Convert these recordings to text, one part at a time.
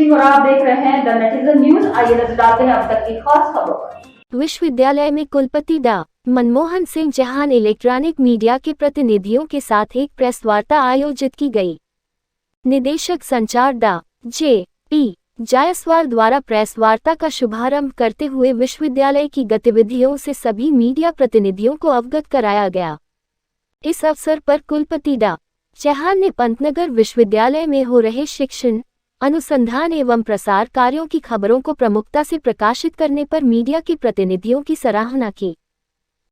सिंह और आप देख रहे हैं द नेटिजन न्यूज। आइए नजर डालते हैं अब तक की खास खबरों पर। विश्वविद्यालय में कुलपति डा. मनमोहन सिंह चौहान इलेक्ट्रॉनिक मीडिया के प्रतिनिधियों के साथ एक प्रेस वार्ता आयोजित की गई। निदेशक संचार डा. जे.पी. जायसवाल द्वारा प्रेस वार्ता का शुभारंभ करते हुए विश्वविद्यालय की गतिविधियों से सभी मीडिया प्रतिनिधियों को अवगत कराया गया। इस अवसर पर कुलपति डा. चौहान ने पंतनगर विश्वविद्यालय में हो रहे शिक्षण, अनुसंधान एवं प्रसार कार्यों की खबरों को प्रमुखता से प्रकाशित करने पर मीडिया के प्रतिनिधियों की सराहना की।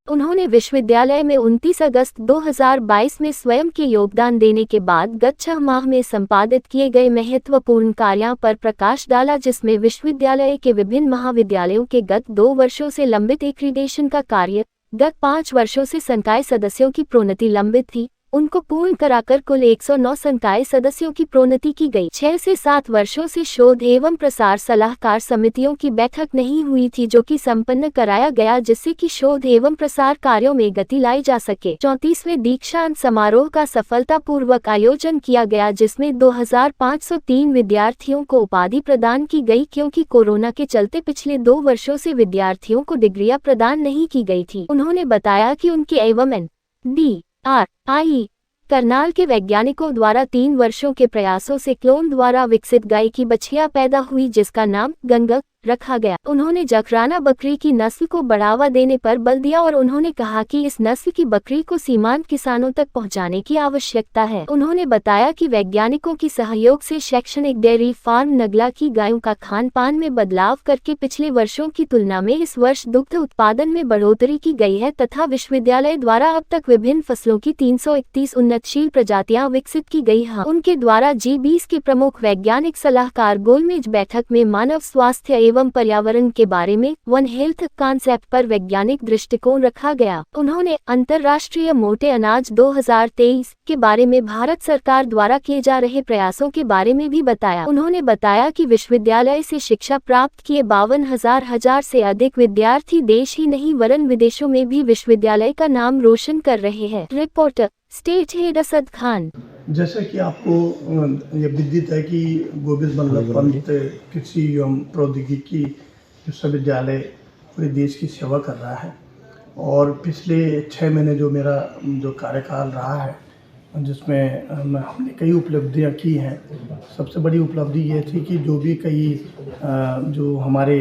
उन्होंने विश्वविद्यालय में 29 अगस्त 2022 में स्वयं के योगदान देने के बाद गत 6 माह में संपादित किए गए महत्वपूर्ण कार्यों पर प्रकाश डाला, जिसमें विश्वविद्यालय के विभिन्न महाविद्यालयों के गत 2 वर्षों से लंबित एक्रीडेशन का कार्य, गत 5 वर्षों से संकाय सदस्यों की प्रोन्नति लंबित थी, उनको पूर्ण कराकर कुल 109 संकाय सदस्यों की प्रोन्नति की गई। 6 से 7 वर्षों से शोध एवं प्रसार सलाहकार समितियों की बैठक नहीं हुई थी, जो कि संपन्न कराया गया, जिससे कि शोध एवं प्रसार कार्यों में गति लाई जा सके। 34वें दीक्षांत समारोह का सफलतापूर्वक आयोजन किया गया, जिसमें 2503 विद्यार्थियों को उपाधि प्रदान की गई, क्योंकि कोरोना के चलते पिछले 2 वर्षों से विद्यार्थियों को डिग्रियां प्रदान नहीं की गई थी। उन्होंने बताया कि उनके एवं NDRI करनाल के वैज्ञानिकों द्वारा 3 वर्षों के प्रयासों से क्लोन द्वारा विकसित गाय की बछिया पैदा हुई, जिसका नाम गंगा रखा गया। उन्होंने जखराना बकरी की नस्ल को बढ़ावा देने पर बल दिया और उन्होंने कहा कि इस नस्ल की बकरी को सीमांत किसानों तक पहुंचाने की आवश्यकता है। उन्होंने बताया कि वैज्ञानिकों की सहयोग से शैक्षणिक डेयरी फार्म नगला की गायों का खान पान में बदलाव करके पिछले वर्षों की तुलना में इस वर्ष दुग्ध उत्पादन में बढ़ोतरी की गई है, तथा विश्वविद्यालय द्वारा अब तक विभिन्न फसलों की 331 उन्नतशील प्रजातियां विकसित की गई हैं। उनके द्वारा G20 के प्रमुख वैज्ञानिक सलाहकार गोलमेज बैठक में मानव स्वास्थ्य एवं पर्यावरण के बारे में वन हेल्थ कॉन्सेप्ट पर वैज्ञानिक दृष्टिकोण रखा गया। उन्होंने अंतर्राष्ट्रीय मोटे अनाज 2023 के बारे में भारत सरकार द्वारा किए जा रहे प्रयासों के बारे में भी बताया। उन्होंने बताया कि विश्वविद्यालय से शिक्षा प्राप्त किए 52,000 से अधिक विद्यार्थी देश ही नहीं वरन विदेशों में भी विश्वविद्यालय का नाम रोशन कर रहे हैं। Reporter state head Asad Khan. जैसे कि आपको ये विदित है कि गोविंद बल्लभ पंत कृषि एवं प्रौद्योगिकी विश्वविद्यालय पूरे देश की सेवा कर रहा है, और पिछले 6 महीने जो मेरा कार्यकाल रहा है, जिसमें हमने कई उपलब्धियां की हैं। सबसे बड़ी उपलब्धि ये थी कि जो भी कई जो हमारे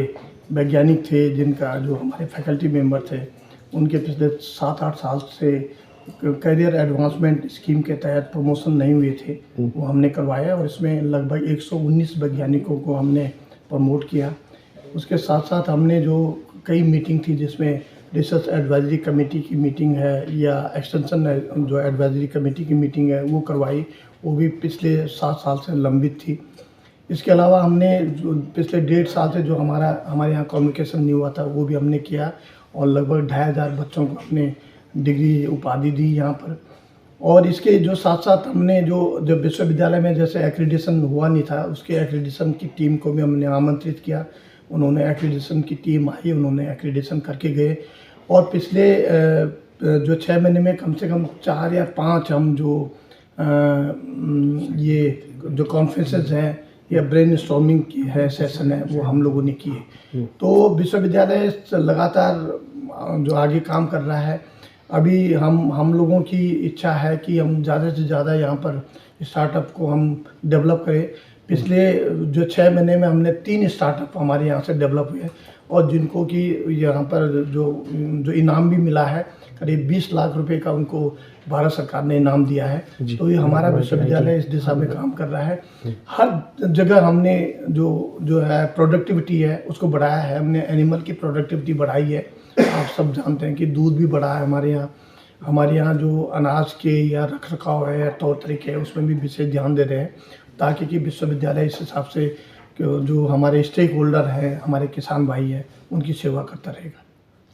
वैज्ञानिक थे, जिनका जो हमारे फैकल्टी मेंबर थे, उनके पिछले 7-8 साल से करियर एडवांसमेंट स्कीम के तहत प्रमोशन नहीं हुए थे, वो हमने करवाया, और इसमें लगभग 119 वैज्ञानिकों को हमने प्रमोट किया। उसके साथ साथ हमने जो कई मीटिंग थी, जिसमें रिसर्च एडवाइजरी कमेटी की मीटिंग है या एक्सटेंशन जो एडवाइजरी कमेटी की मीटिंग है वो करवाई, वो भी पिछले 7 साल से लंबित थी। इसके अलावा हमने जो पिछले 1.5 साल से जो हमारे यहाँ कम्युनिकेशन नहीं हुआ था, वो भी हमने किया, और लगभग 2500 बच्चों को अपने डिग्री उपाधि दी यहाँ पर। और इसके जो साथ साथ हमने जो विश्वविद्यालय में जैसे एक्रीडिशन हुआ नहीं था, उसके एक्रीडिशन की टीम को भी हमने आमंत्रित किया। उन्होंने एक्रीडिशन की टीम आई, उन्होंने एक्रीडिशन करके गए, और पिछले जो 6 महीने में कम से कम 4 या 5 हम जो ये जो कॉन्फ्रेंसेस हैं या ब्रेन स्टॉर्मिंग की है सेशन है, वो हम लोगों ने किए। तो विश्वविद्यालय लगातार जो आगे काम कर रहा है। अभी हम लोगों की इच्छा है कि हम ज़्यादा से ज़्यादा यहाँ पर स्टार्टअप को हम डेवलप करें। पिछले जो 6 महीने में हमने 3 स्टार्टअप हमारे यहाँ से डेवलप हुए, और जिनको कि यहाँ पर जो इनाम भी मिला है, करीब 20 लाख रुपए का उनको भारत सरकार ने इनाम दिया है। तो ये हमारा विश्वविद्यालय इस दिशा में काम कर रहा है। हर जगह हमने जो है प्रोडक्टिविटी है उसको बढ़ाया है। हमने एनिमल की प्रोडक्टिविटी बढ़ाई है। आप सब जानते हैं कि दूध भी बढ़ा है हमारे यहाँ जो अनाज के या रख रखाव है या तौर तरीके है, उसमें भी विशेष ध्यान दे रहे हैं, ताकि कि विश्वविद्यालय इस हिसाब से जो हमारे स्टेक होल्डर हैं, हमारे किसान भाई हैं, उनकी सेवा करता रहेगा।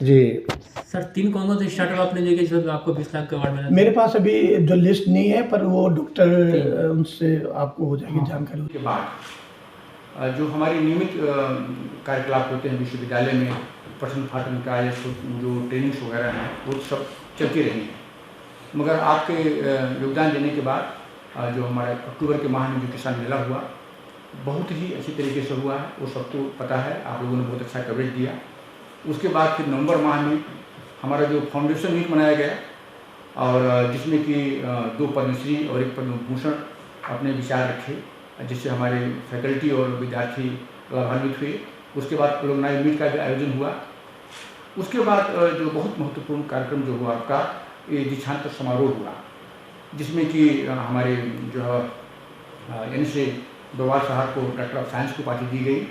जी सर, 3 कौन से स्टार्टअप आपने देखे जो आपको 20 लाख का अवार्ड मिला? मेरे पास अभी जो लिस्ट नहीं है, पर वो डॉक्टर उनसे आपको हो जाएगी जानकारी। के बाद जो हमारे नियमित कार्यकलाप होते हैं विश्वविद्यालय में, पठन पाठन का या जो ट्रेनिंग्स वगैरह हैं, वो सब चलती रहेंगी। मगर आपके योगदान देने के बाद जो हमारे अक्टूबर के माह में जो किसान मेला हुआ, बहुत ही अच्छी तरीके से हुआ है, वो सबको पता है, आप लोगों ने बहुत अच्छा कवरेज दिया। उसके बाद फिर नवंबर माह में हमारा जो फाउंडेशन वीक मनाया गया और जिसमें कि 2 पद्मश्री और 1 पद्म भूषण अपने विचार रखे, जिससे हमारे फैकल्टी और विद्यार्थी लाभान्वित हुए। उसके बाद प्रोग्राम मीट का भी आयोजन हुआ। उसके बाद जो बहुत महत्वपूर्ण कार्यक्रम जो हुआ आपका, ये दीक्षांत समारोह हुआ, जिसमें कि हमारे जो यानी से डोभाल साहब को डॉक्टर ऑफ साइंस की उपाधि दी गई,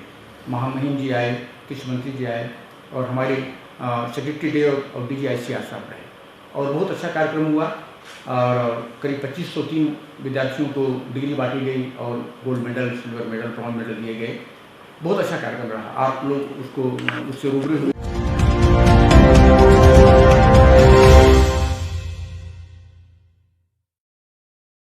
महामहिम जी आए, कृषि मंत्री जी आए और हमारे सेक्रेटरी डे और DGICR साहब रहे और बहुत अच्छा कार्यक्रम हुआ और करीब 2503 विद्यार्थियों को डिग्री बांटी गई और gold medal, silver medal, bronze medal दिए गए। बहुत अच्छा कार्यक्रम रहा, आप लोग उससे रूबरू हुए।